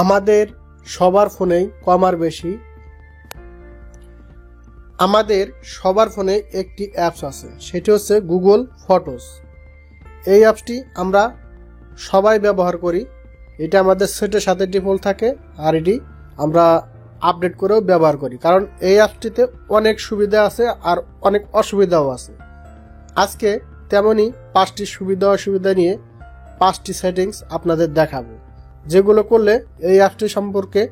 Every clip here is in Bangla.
আমাদের সবার ফোনেই কম আর বেশি আমাদের সবার ফোনে একটি অ্যাপস আছে, সেটি হচ্ছে গুগল ফটোস। এই অ্যাপসটি আমরা সবাই ব্যবহার করি। এটা আমাদের সেটের সাথে ডিফল্ট থাকে, আর এটি আমরা আপডেট করেও ব্যবহার করি, কারণ এই অ্যাপসটিতে অনেক সুবিধা আছে আর অনেক অসুবিধাও আছে। আজকে তেমনই 5টি সুবিধা অসুবিধা নিয়ে 5টি সেটিংস আপনাদের দেখাবো, যেগুলো করলে এই অ্যাপসটি সম্পর্কে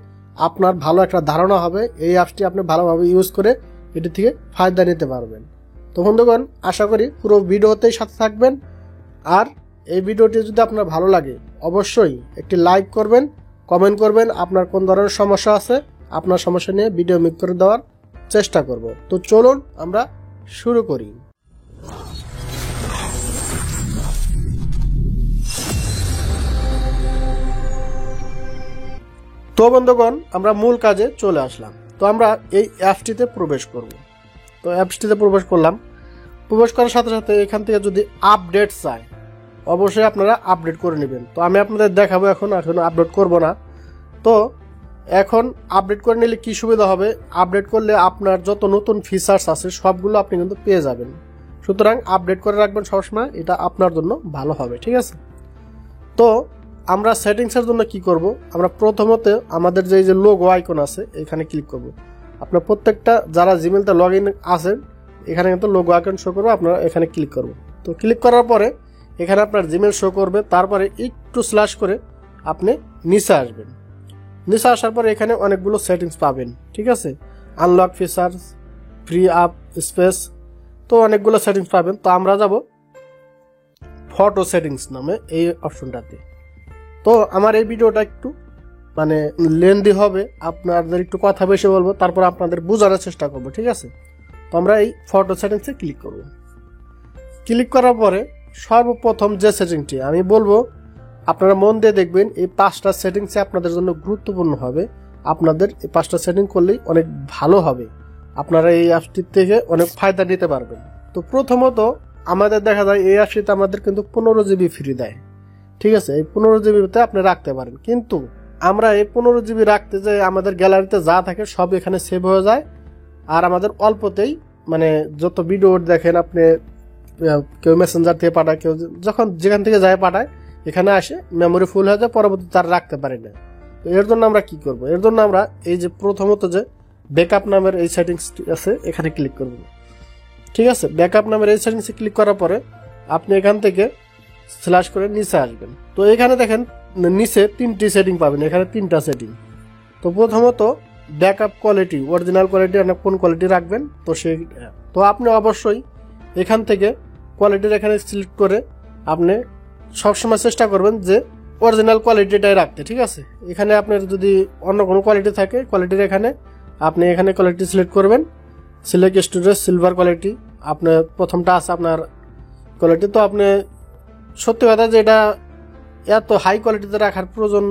আপনার ভালো একটা ধারণা হবে। এই অ্যাপসটি আপনি ভালোভাবে ইউজ করে এটি থেকে ফায়দা নিতে পারবেন। তো বন্ধুগণ, আশা করি পুরো ভিডিওতেই সাথে থাকবেন। আর এই ভিডিওটি যদি আপনার ভালো লাগে অবশ্যই একটি লাইক করবেন, কমেন্ট করবেন আপনার কোন ধরনের সমস্যা আছে। আপনার সমস্যা নিয়ে ভিডিও মেক করে দেওয়ার চেষ্টা করব। তো চলুন আমরা শুরু করি। তো বন্ধুগণ, আমরা মূল কাজে চলে আসলাম। তো আমরা এই অ্যাপসটিতে প্রবেশ করব। তো অ্যাপসটিতে প্রবেশ করলাম। প্রবেশ করার সাথে সাথে এখান থেকে যদি আপডেট চাই, অবশ্যই আপনারা আপডেট করে নেবেন। তো আমি আপনাদের দেখাবো, এখন আপডেট করব না। তো এখন আপডেট করে নিলে কি সুবিধা হবে, আপডেট করলে আপনার যত নতুন ফিচার্স আছে সবগুলো আপনি কিন্তু পেয়ে যাবেন। সুতরাং আপডেট করে রাখবেন সবসময়, এটা আপনার জন্য ভালো হবে। ঠিক আছে, তো আমরা সেটিংসের জন্য কি করব, আমরা প্রথমত আমাদের যে লোগো আইকন আছে এখানে ক্লিক করব। আপনার প্রত্যেকটা যারা জিমেলতে লগ ইন আছেন এখানে কিন্তু লোগো আইকন শো করবে, আপনারা এখানে ক্লিক করব। তো ক্লিক করার পরে এখানে আপনার জিমেল শো করবে, তারপরে একটু স্ল্যাশ করে আপনি নিচে আসবেন। নিচে আসার পরে এখানে অনেকগুলো সেটিংস পাবেন। ঠিক আছে, unlock features, free up space, তো অনেকগুলো সেটিংস পাবেন। তো আমরা যাব ফটো সেটিংস নামে এই অপশনটাতে। তো আমার এই ভিডিওটা একটু লেন্দি হবে, আপনাদের একটু কথা বেশি বলবো, তারপর আপনাদের বোঝানোর চেষ্টা করব। ঠিক আছে, তো আমরা এই ফটো সেটিংসে ক্লিক করব। ক্লিক করার পরে সর্বপ্রথম যে সেটিংটি আমি বলবো আপনারা মন দিয়ে দেখবেন, এই 5টা সেটিংসে আপনাদের জন্য গুরুত্বপূর্ণ হবে। আপনাদের এই 5টা সেটিং করলেই অনেক ভালো হবে, আপনারা এই অ্যাপসটির থেকে অনেক ফায়দা নিতে পারবেন। তো প্রথমত আমাদের দেখা যায় এই অ্যাপসটিতে আমাদের কিন্তু 15 জিবি ফ্রি দেয়। ঠিক আছে, এই 15 জিবিতে আপনি রাখতে পারেন, কিন্তু আমরা এই 15 জিবি রাখতে যে আমাদের গ্যালারিতে যা থাকে সব এখানে সেভ হয়ে যায়। আর আমাদের অল্পতেই যত ভিডিও দেখেন আপনি, কেউ মেসেঞ্জার থেকে পাঠায়, কেউ যখন যেখান থেকে যায় পাঠায়, এখানে আসে মেমোরি ফুল হয়ে যায়, পরবর্তী তার রাখতে পারি না। তো এর জন্য আমরা কি করব, এর জন্য আমরা এই যে প্রথমত যে ব্যাকআপ নামের এই সেটিংসটি আছে এখানে ক্লিক করব। ঠিক আছে, ব্যাকআপ নামের এই সেটিংসে ক্লিক করার পরে আপনি এখান থেকে স্ল্যাশ করে নিচে আসবেন। তো এখানে দেখেন নিচে 3টি সেটিং পাবেন, এখানে 3টা সেটিং। তো প্রথমত ব্যাকআপ কোয়ালিটি, অরিজিনাল কোয়ালিটি আপনি কোন কোয়ালিটি রাখবেন, তো আপনি অবশ্যই এখান থেকে কোয়ালিটির এখানে সিলেক্ট করে আপনি সবসময় চেষ্টা করবেন যে অরিজিনাল কোয়ালিটিটাই রাখতে। ঠিক আছে, এখানে আপনার যদি অন্য কোনো কোয়ালিটি থাকে, কোয়ালিটির এখানে আপনি এখানে কোয়ালিটি সিলেক্ট করবেন। সিলেক্ট স্টোরেজ সিলভার কোয়ালিটি আপনার প্রথমটা আছে আপনার কোয়ালিটি। তো আপনি সত্যি কথা যে এটা এত হাই কোয়ালিটিতে রাখার প্রয়োজন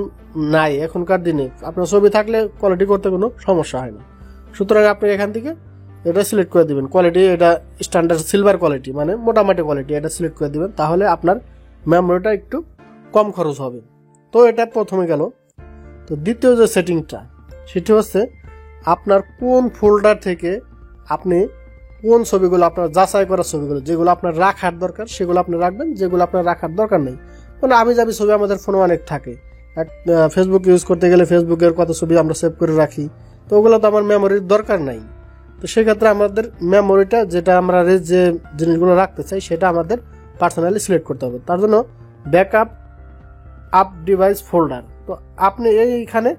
নাই এখনকার দিনে। আপনার ছবি থাকলে কোয়ালিটি করতে কোনো সমস্যা হয় না। সুতরাং আপনি এখান থেকে এটা সিলেক্ট করে দিবেন কোয়ালিটি, এটা স্ট্যান্ডার্ড সিলভার কোয়ালিটি মোটামুটি কোয়ালিটি, এটা সিলেক্ট করে দিবেন, তাহলে আপনার মেমোরিটা একটু কম খরচ হবে। তো এটা প্রথমে গেল। তো দ্বিতীয় যে সেটিংটা সেটি হচ্ছে আপনার কোন ফোল্ডার থেকে আপনি কোন ছবিগুলো, আপনার যাচাই করা ছবিগুলো যেগুলো আপনার রাখার দরকার সেগুলো আপনি রাখবেন, যেগুলো আপনার রাখার দরকার নেই। আমি যাবি ছবি আমাদের ফোনে অনেক থাকে, ফেসবুক ইউজ করতে গেলে ফেসবুকের কত ছবি আমরা সেভ করে রাখি, তো ওগুলো তো আমার মেমোরির দরকার নাই। তো সেক্ষেত্রে আমাদের মেমোরিটা যেটা আমরা যে জিনিসগুলো রাখতে চাই সেটা আমাদের পার্সোনালি সিলেক্ট করতে হবে। তার জন্য ব্যাকআপ আপ ডিভাইস ফোল্ডার, তো আপনি এইখানে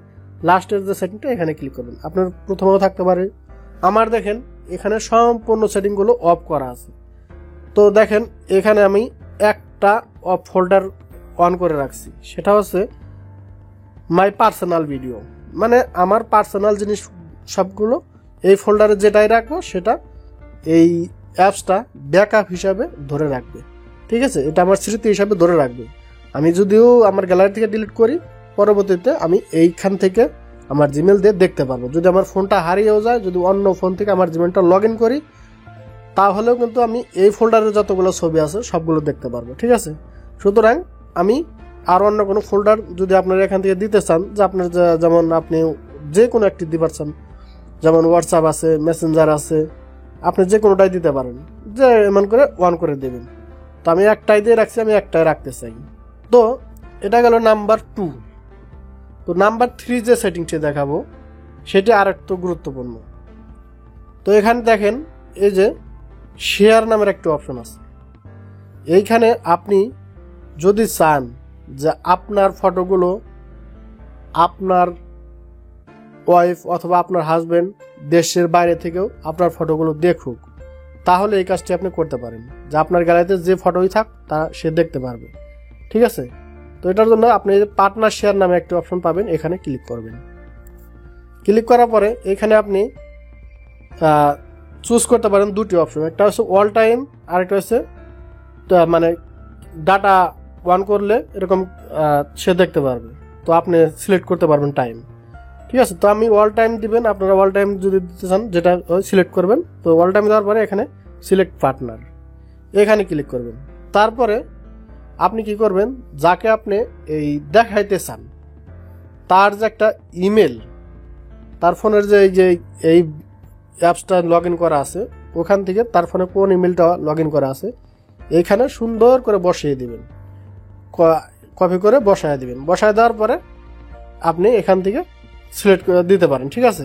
লাস্টের যে সেটিংটা এখানে ক্লিক করবেন। আপনার প্রথমেও থাকতে পারে, আমার দেখেন এখানে সম্পূর্ণ সেটিংগুলো অফ করা আছে। তো দেখেন এখানে আমি একটা অফ ফোল্ডার অন করে রাখছি, সেটা হচ্ছে মাই পার্সোনাল ভিডিও, আমার পার্সোনাল জিনিস সবগুলো এই ফোল্ডারে যেটাই রাখবো সেটা এই অ্যাপসটা ব্যাকআপ হিসাবে ধরে রাখবে। ঠিক আছে, এটা আমার স্মৃতি হিসাবে ধরে রাখবে। আমি যদিও আমার গ্যালারি থেকে ডিলিট করি, পরবর্তীতে আমি এইখান থেকে আমার জিমেল দিয়ে দেখতে পারবো। যদি আমার ফোনটা হারিয়েও যায়, যদি অন্য ফোন থেকে আমার জিমেলটা লগ ইন করি, তাহলেও কিন্তু আমি এই ফোল্ডারে যতগুলো ছবি আছে সবগুলো দেখতে পারবো। ঠিক আছে, সুতরাং আমি আর অন্য কোনো ফোল্ডার যদি আপনারা এখান থেকে দিতে চান, যে আপনার যেমন আপনি যে কোনো একটি দিতে পারছেন, যেমন হোয়াটসঅ্যাপ আছে, মেসেঞ্জার আছে, আপনি যে কোনোটাই দিতে পারেন, যে এমন করে অন করে দেবেন। তো আমি একটাই দিয়ে রাখছি, আমি একটাই রাখতে চাই। তো এটা গেল নাম্বার 2। তো নাম্বার 3 যে সেটিংসটি দেখাবো সেটি আর একটু গুরুত্বপূর্ণ। তো এখানে দেখেন এই যে শেয়ার নামের একটা অপশন আছে। এইখানে আপনি যদি চান যে আপনার ফটোগুলো আপনার ওয়াইফ অথবা আপনার হাজব্যান্ড দেশের বাইরে থেকেও আপনার ফটোগুলো দেখুক, তাহলে এই কাজটি আপনি করতে পারেন, যে আপনার গ্যালারিতে যে ফটোই থাক তা সে দেখতে পারবে। ঠিক আছে? তো এটার জন্য আপনি পার্টনার শেয়ার নামে একটা অপশন পাবেন, এখানে ক্লিক করবেন। ক্লিক করার পরে এখানে আপনি চুজ করতে পারেন দুটি অপশন, একটা হচ্ছে অল টাইম আর একটা হচ্ছে মানে ডাটা অন করলে এরকম সে দেখতে পারবে। তো আপনি সিলেক্ট করতে পারবেন টাইম। ঠিক আছে? তো আমি অল টাইম দিবেন, আপনারা অল টাইম যদি দিতে চান যেটা সিলেক্ট করবেন। তো অল টাইম দেওয়ার পরে এখানে সিলেক্ট পার্টনার, এখানে ক্লিক করবেন। তারপরে আপনি কি করবেন, যাকে আপনি এই দেখাইতে চান তার যে একটা ইমেল, তার ফোনের যে এই অ্যাপসটা লগ ইন করা আছে ওখান থেকে তার ফোনে কোন ইমেলটা লগ ইন করা আছে এইখানে সুন্দর করে বসিয়ে দিবেন, কপি করে বসায় দিবেন। বসায় দেওয়ার পরে আপনি এখান থেকে সিলেক্ট করে দিতে পারেন। ঠিক আছে?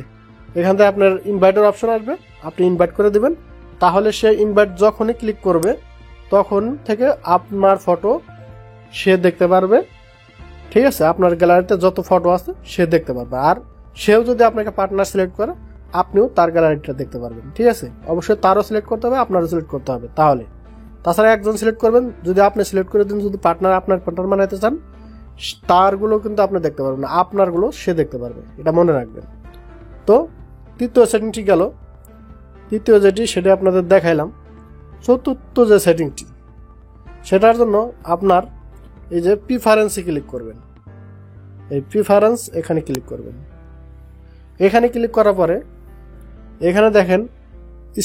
এখান থেকে আপনার ইনভাইটের অপশন আসবে, আপনি ইনভাইট করে দিবেন। তাহলে সে ইনভাইট যখনই ক্লিক করবে তখন থেকে আপনার ফটো সে দেখতে পারবে। ঠিক আছে? আপনার গ্যালারিতে যত ফটো আছে সে দেখতে পারবে। আর সেও যদি আপনাকে পার্টনার সিলেক্ট করে আপনিও তার গ্যালারিটা দেখতে পারবেন। ঠিক আছে? অবশ্যই তারও সিলেক্ট করতে হবে, আপনারও সিলেক্ট করতে হবে। তাহলে তাছাড়া একজন সিলেক্ট করবেন, যদি আপনি সিলেক্ট করে দিন, যদি পার্টনার আপনার পার্টনার বানাইতে চান তারগুলো কিন্তু আপনি দেখতে পারবেন না, আপনারগুলো সে দেখতে পারবে, এটা মনে রাখবেন। তো তৃতীয় সেটিংটি গেল, তৃতীয় যেটি সেটা আপনাদের দেখাইলাম। চতুর্থ যে সেটিংটি সেটার জন্য আপনার এই যে প্রিফারেন্সে ক্লিক করবেন, এই প্রিফারেন্স এখানে ক্লিক করবেন। এখানে ক্লিক করার পরে এখানে দেখেন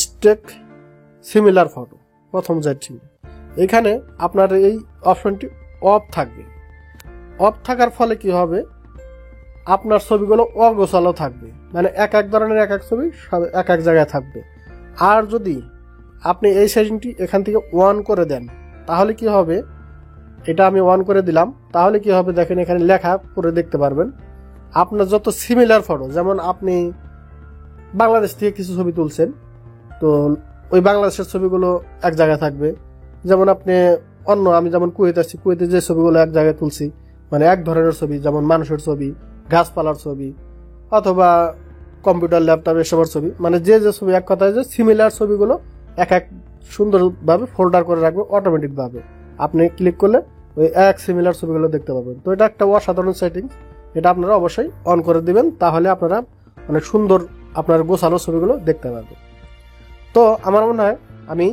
স্টেক সিমিলার ফটো, প্রথম যেটি এখানে আপনার এই অপশনটি অফ থাকবে। অফ থাকার ফলে কি হবে, আপনার ছবিগুলো অগোছালো থাকবে, মানে এক এক ধরনের এক এক ছবি এক এক জায়গায় থাকবে। আর যদি আপনি এই সেটিংটি এখান থেকে অন করে দেন তাহলে কি হবে, এটা আমি অন করে দিলাম, তাহলে কি হবে দেখেন এখানে লেখা পড়ে দেখতে পারবেন আপনার যত সিমিলার ফটো, যেমন আপনি বাংলাদেশ থেকে কিছু ছবি তুলছেন, তো ওই বাংলাদেশের ছবিগুলো এক জায়গায় থাকবে। যেমন আপনি আমি যেমন কুয়েত আসছি, কুয়েতে যে ছবিগুলো এক জায়গায় তুলছি, মানে এক ধরনের ছবি, যেমন মানুষের ছবি, গাছপালার ছবি, অথবা কম্পিউটার ল্যাপটপ এসবের ছবি, মানে যে ছবি, এক কথায় যে সিমিলার ছবিগুলো এক এক সুন্দরভাবে ফোল্ডার করে রাখবে অটোমেটিকভাবে। আপনি ক্লিক করলে ওই এক সিমিলার ছবিগুলো দেখতে পাবেন। তো এটা একটা অসাধারণ সেটিংস, এটা আপনারা অবশ্যই অন করে দিবেন, তাহলে আপনারা অনেক সুন্দর আপনার গোছালো ছবিগুলো দেখতে পারবেন। তো আমার মনে হয় আমি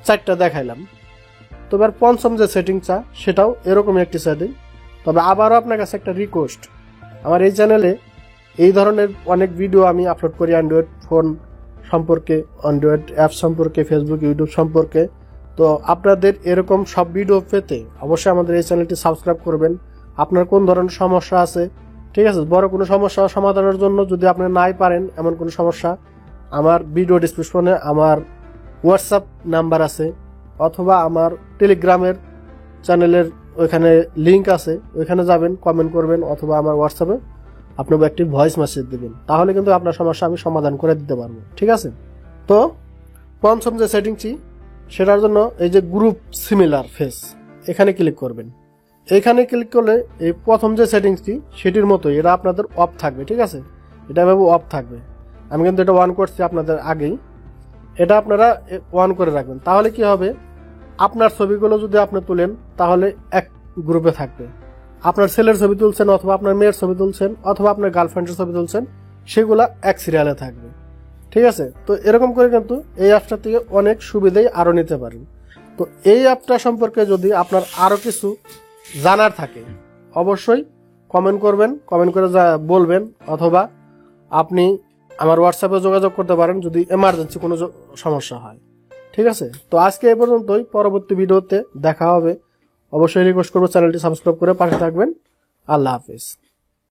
4টা দেখাইলাম। তো এবার পঞ্চম যে সেটিংসটা সেটাও এরকমই একটি সেটিং। তবে আবারও আপনার কাছে একটা রিকোয়েস্ট, আমার এই চ্যানেলে এই ধরনের অনেক ভিডিও আমি আপলোড করি অ্যান্ড্রয়েড ফোন সম্পর্কে, অ্যান্ড্রয়েড অ্যাপ সম্পর্কে, ফেসবুক, ইউটিউব সম্পর্কে। তো আপনাদের এরকম সব ভিডিও পেতে অবশ্যই আমাদের এই চ্যানেলটি সাবস্ক্রাইব করবেন। আপনার কোন ধরনের সমস্যা আছে, ঠিক আছে, বড় কোনো সমস্যা সমাধানের জন্য যদি আপনি নাই পারেন এমন কোনো সমস্যা, আমার ভিডিও ডিসক্রিপশনে আমার হোয়াটসঅ্যাপ নাম্বার আছে, অথবা আমার টেলিগ্রামের চ্যানেলের ওইখানে লিঙ্ক আছে, ওইখানে যাবেন, কমেন্ট করবেন, অথবা আমার হোয়াটসঅ্যাপে আপনি একটি ভয়েস মেসেজ দেবেন, তাহলে কিন্তু আপনার সমস্যা আমি সমাধান করে দিতে পারবো। ঠিক আছে? তো পঞ্চম যে সেটিংটি সেটার জন্য এই যে গ্রুপ সিমিলার ফেস, এখানে ক্লিক করবেন। এখানে ক্লিক করলে এই প্রথম যে সেটিংসটি সেটির মতোই এটা আপনাদের অফ থাকবে। ঠিক আছে? এটা এভাবে অফ থাকবে। আমি কিন্তু এটা অন করছি আপনাদের আগেই, এটা আপনারা অন করে রাখবেন। তাহলে কি হবে, আপনার ছবিগুলো যদি আপনি তুলেন তাহলে এক গ্রুপে থাকবে। আপনার ছেলের ছবি তুলছেন, অথবা আপনার মেয়ের ছবি তুলছেন, অথবা আপনার গার্লফ্রেন্ডের ছবি তুলছেন, সেগুলা এক সিরিয়ালে থাকবে। ঠিক আছে? তো এরকম করে কিন্তু এই অ্যাপটা থেকে অনেক সুবিধাই আরও নিতে পারেন। তো এই অ্যাপটা সম্পর্কে যদি আপনার আরও কিছু জানার থাকে অবশ্যই কমেন্ট করবেন, কমেন্ট করে বলবেন, অথবা আপনি আমার হোয়াটসঅ্যাপে যোগাযোগ করতে পারেন যদি এমার্জেন্সি কোনো সমস্যা হয়। ঠিক আছে? তো আজকে এই পর্যন্তই, পরবর্তী ভিডিওতে দেখা হবে অবশ্যই রিকোয়েস্ট করবো চ্যানেলটি সাবস্ক্রাইব করে পাশে থাকবেন। আল্লাহ হাফিজ।